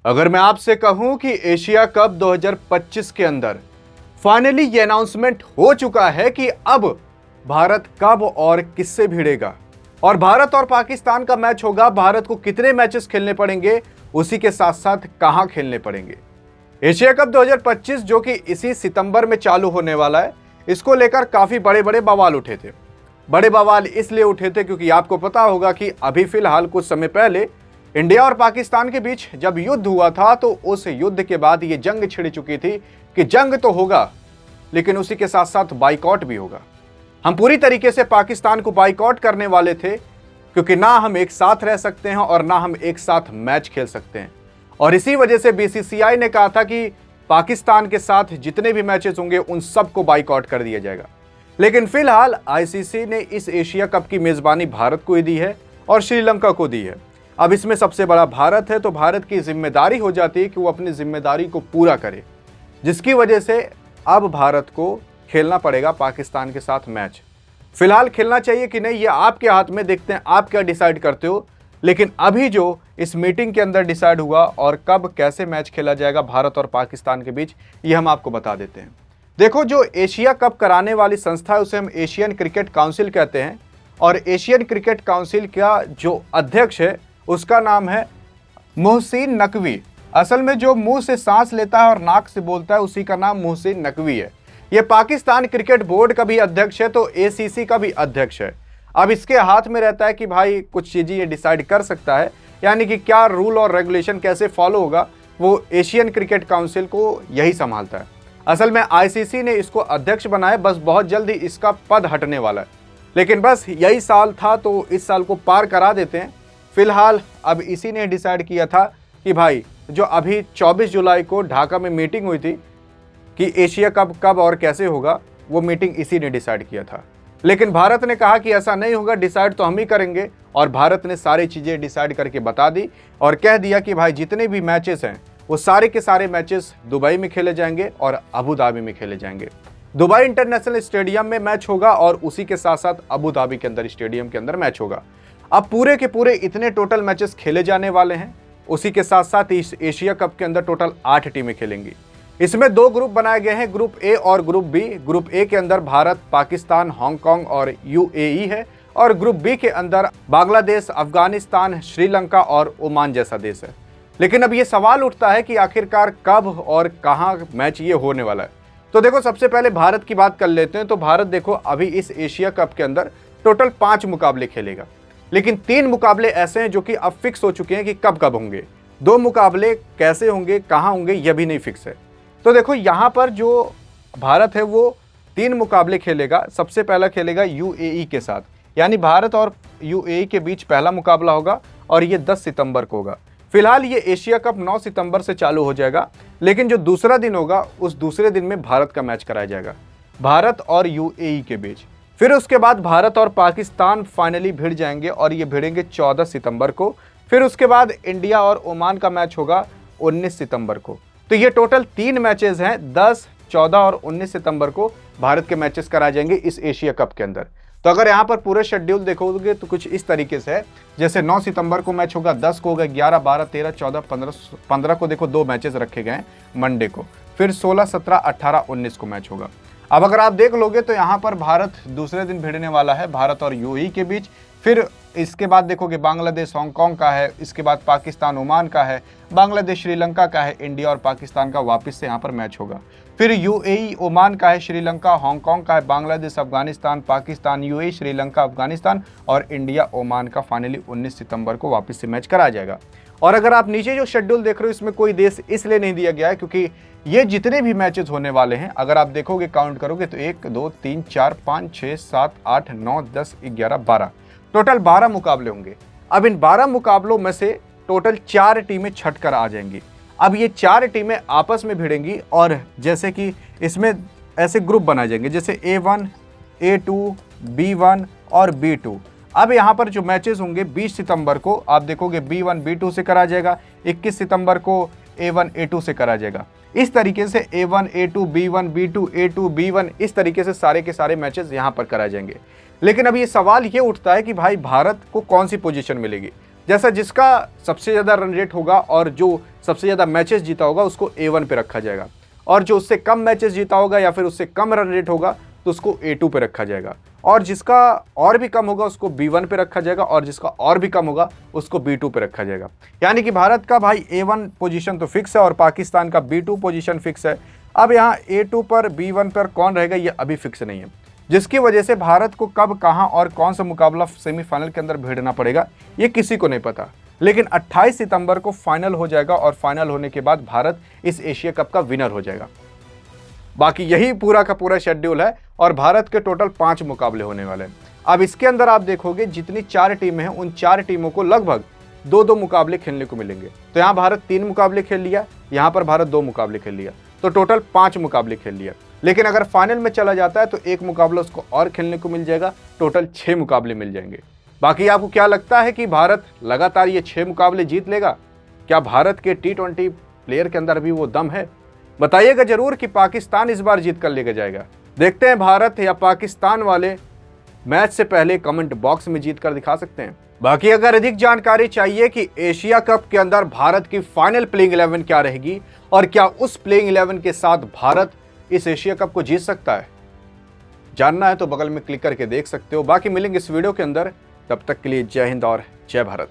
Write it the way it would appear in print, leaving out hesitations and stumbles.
अगर मैं आपसे कहूं कि एशिया कप 2025 के अंदर फाइनली ये अनाउंसमेंट हो चुका है कि अब भारत कब और किससे भिड़ेगा और भारत और पाकिस्तान का मैच होगा, भारत को कितने मैचेस खेलने पड़ेंगे, उसी के साथ साथ कहां खेलने पड़ेंगे। एशिया कप 2025 जो कि इसी सितंबर में चालू होने वाला है, इसको लेकर काफी बड़े बड़े बवाल उठे थे। बड़े बवाल इसलिए उठे थे क्योंकि आपको पता होगा कि अभी फिलहाल कुछ समय पहले इंडिया और पाकिस्तान के बीच जब युद्ध हुआ था तो उस युद्ध के बाद ये जंग छिड़ चुकी थी कि जंग तो होगा लेकिन उसी के साथ साथ बाइकॉट भी होगा। हम पूरी तरीके से पाकिस्तान को बाइकॉट करने वाले थे क्योंकि ना हम एक साथ रह सकते हैं और ना हम एक साथ मैच खेल सकते हैं। और इसी वजह से बीसीसीआई ने कहा था कि पाकिस्तान के साथ जितने भी मैचेस होंगे उन सबको बाइकॉट कर दिया जाएगा। लेकिन फिलहाल आईसीसी ने इस एशिया कप की मेजबानी भारत को ही दी है और श्रीलंका को दी है। अब इसमें सबसे बड़ा भारत है तो भारत की जिम्मेदारी हो जाती है कि वो अपनी जिम्मेदारी को पूरा करे, जिसकी वजह से अब भारत को खेलना पड़ेगा पाकिस्तान के साथ मैच। फिलहाल खेलना चाहिए कि नहीं ये आपके हाथ में, देखते हैं आप क्या डिसाइड करते हो। लेकिन अभी जो इस मीटिंग के अंदर डिसाइड हुआ और कब कैसे मैच खेला जाएगा भारत और पाकिस्तान के बीच, ये हम आपको बता देते हैं। देखो, जो एशिया कप कराने वाली संस्था है उसे हम एशियन क्रिकेट काउंसिल कहते हैं और एशियन क्रिकेट काउंसिल का जो अध्यक्ष है उसका नाम है मोहसिन नकवी। असल में जो मुंह से सांस लेता है और नाक से बोलता है उसी का नाम मोहसिन नकवी है। ये पाकिस्तान क्रिकेट बोर्ड का भी अध्यक्ष है तो एसीसी का भी अध्यक्ष है। अब इसके हाथ में रहता है कि भाई कुछ चीज़ें ये डिसाइड कर सकता है, यानी कि क्या रूल और रेगुलेशन कैसे फॉलो होगा वो एशियन क्रिकेट काउंसिल को यही संभालता है। असल में आईसीसी ने इसको अध्यक्ष बनाया, बस बहुत जल्द ही इसका पद हटने वाला है। लेकिन बस यही साल था तो इस साल को पार करा देते हैं। फिलहाल अब इसी ने डिसाइड किया था कि भाई जो अभी 24 जुलाई को ढाका में मीटिंग हुई थी कि एशिया कप कब और कैसे होगा, वो मीटिंग इसी ने डिसाइड किया था। लेकिन भारत ने कहा कि ऐसा नहीं होगा, डिसाइड तो हम ही करेंगे। और भारत ने सारी चीज़ें डिसाइड करके बता दी और कह दिया कि भाई जितने भी मैचेस हैं वो सारे के सारे मैचेस दुबई में खेले जाएंगे और अबू धाबी में खेले जाएंगे। दुबई इंटरनेशनल स्टेडियम में मैच होगा और उसी के साथ साथ अबू धाबी के अंदर स्टेडियम के अंदर मैच होगा। अब पूरे के पूरे इतने टोटल मैचेस खेले जाने वाले हैं। उसी के साथ साथ इस एशिया कप के अंदर टोटल 8 टीमें खेलेंगी। इसमें 2 ग्रुप बनाए गए हैं, ग्रुप ए और ग्रुप बी। ग्रुप ए के अंदर भारत, पाकिस्तान, हांगकांग और यूएई है और ग्रुप बी के अंदर बांग्लादेश, अफगानिस्तान, श्रीलंका और ओमान जैसा देश है। लेकिन अब ये सवाल उठता है कि आखिरकार कब और कहां मैच ये होने वाला है। तो देखो, सबसे पहले भारत की बात कर लेते हैं। तो भारत देखो अभी इस एशिया कप के अंदर टोटल 5 मुकाबले खेलेगा, लेकिन 3 मुकाबले ऐसे हैं जो कि अब फिक्स हो चुके हैं कि कब कब होंगे। 2 मुकाबले कैसे होंगे, कहां होंगे, यह भी नहीं फिक्स है। तो देखो यहाँ पर जो भारत है वो 3 मुकाबले खेलेगा। सबसे पहला खेलेगा यूएई के साथ, यानी भारत और यूएई के बीच पहला मुकाबला होगा और ये 10 सितंबर को होगा। फिलहाल ये एशिया कप 9 सितंबर से चालू हो जाएगा, लेकिन जो दूसरा दिन होगा उस दूसरे दिन में भारत का मैच कराया जाएगा, भारत और यूएई के बीच। फिर उसके बाद भारत और पाकिस्तान फाइनली भिड़ जाएंगे और ये भिड़ेंगे 14 सितंबर को। फिर उसके बाद इंडिया और ओमान का मैच होगा 19 सितंबर को। तो ये टोटल 3 मैचेस हैं, 10, 14 और 19 सितंबर को भारत के मैचेस कराए जाएंगे इस एशिया कप के अंदर। तो अगर यहाँ पर पूरे शेड्यूल देखोगे तो कुछ इस तरीके से है, जैसे 9 सितंबर को मैच होगा, 10 को होगा, 11, 12, 13, 14, 15 को देखो 2 मैचेस रखे गए हैं मंडे को। फिर 16, 17, 18, 19 को मैच होगा। अब अगर आप देख लोगे तो यहाँ पर भारत दूसरे दिन भिड़ने वाला है, भारत और यूएई के बीच। फिर इसके बाद देखोगे बांग्लादेश हांगकांग का है, इसके बाद पाकिस्तान ओमान का है, बांग्लादेश श्रीलंका का है, इंडिया और पाकिस्तान का वापस से यहाँ पर मैच होगा। फिर यूएई ओमान का है, श्रीलंका हांगकांग का है, बांग्लादेश अफगानिस्तान, पाकिस्तान यूएई, श्रीलंका अफगानिस्तान और इंडिया ओमान का फाइनली 19 सितंबर को वापस से मैच कराया जाएगा। और अगर आप नीचे जो शेड्यूल देख रहे हो इसमें कोई देश इसलिए नहीं दिया गया है क्योंकि ये जितने भी मैचेस होने वाले हैं, अगर आप देखोगे काउंट करोगे तो 1, 2, 3, 4, 5, 6, 7, 8, 9, 10, 11, 12 टोटल 12 मुकाबले होंगे। अब इन 12 मुकाबलों में से टोटल 4 टीमें छटकर आ जाएंगी। अब ये 4 टीमें आपस में भिड़ेंगी और जैसे कि इसमें ऐसे ग्रुप बनाए जाएंगे जैसे A1, A2, B1 और B2। अब यहाँ पर जो मैचेस होंगे 20 सितंबर को आप देखोगे B1 B2 से करा जाएगा, 21 सितंबर को A1 A2 से करा जाएगा। इस तरीके से A1 A2 B1 B2 A2 B1 इस तरीके से सारे के सारे मैचेस यहाँ पर कराए जाएंगे। लेकिन अब ये सवाल ये उठता है कि भाई भारत को कौन सी पोजीशन मिलेगी। जैसा जिसका सबसे ज़्यादा रन रेट होगा और जो सबसे ज़्यादा मैचेस जीता होगा उसको A1 पे रखा जाएगा, और जो उससे कम मैचेस जीता होगा या फिर उससे कम रन रेट होगा तो उसको A2 पे रखा जाएगा, और जिसका और भी कम होगा उसको B1 पे रखा जाएगा, और जिसका और भी कम होगा उसको B2 पे रखा जाएगा। यानी कि भारत का भाई A1 पोजीशन तो फिक्स है और पाकिस्तान का B2 पोजीशन फिक्स है। अब यहाँ A2 पर B1 पर कौन रहेगा ये अभी फिक्स नहीं है, जिसकी वजह से भारत को कब, कहां और कौन सा मुकाबला सेमीफाइनल के अंदर भिड़ना पड़ेगा ये किसी को नहीं पता। लेकिन 28 सितंबर को फाइनल हो जाएगा और फाइनल होने के बाद भारत इस एशिया कप का विनर हो जाएगा। बाकी यही पूरा का पूरा शेड्यूल है और भारत के टोटल 5 मुकाबले होने वाले हैं। अब इसके अंदर आप देखोगे जितनी 4 टीमें हैं उन 4 टीमों को लगभग 2-2 मुकाबले खेलने को मिलेंगे। तो यहाँ भारत 3 मुकाबले खेल लिया, यहाँ पर भारत 2 मुकाबले खेल लिया, तो टोटल 5 मुकाबले खेल लिया। लेकिन अगर फाइनल में चला जाता है तो 1 मुकाबला उसको और खेलने को मिल जाएगा, टोटल 6 मुकाबले मिल जाएंगे। बाकी आपको क्या लगता है कि भारत लगातार ये 6 मुकाबले जीत लेगा? क्या भारत के T20 प्लेयर के अंदर भी वो दम है? बताइएगा जरूर कि पाकिस्तान इस बार जीत कर लेकर जाएगा। देखते हैं भारत या पाकिस्तान वाले मैच से पहले कमेंट बॉक्स में जीत कर दिखा सकते हैं। बाकी अगर अधिक जानकारी चाहिए कि एशिया कप के अंदर भारत की फाइनल प्लेइंग 11 क्या रहेगी और क्या उस प्लेइंग 11 के साथ भारत इस एशिया कप को जीत सकता है, जानना है तो बगल में क्लिक करके देख सकते हो। बाकी मिलेंगे इस वीडियो के अंदर, तब तक के लिए जय हिंद और जय भारत।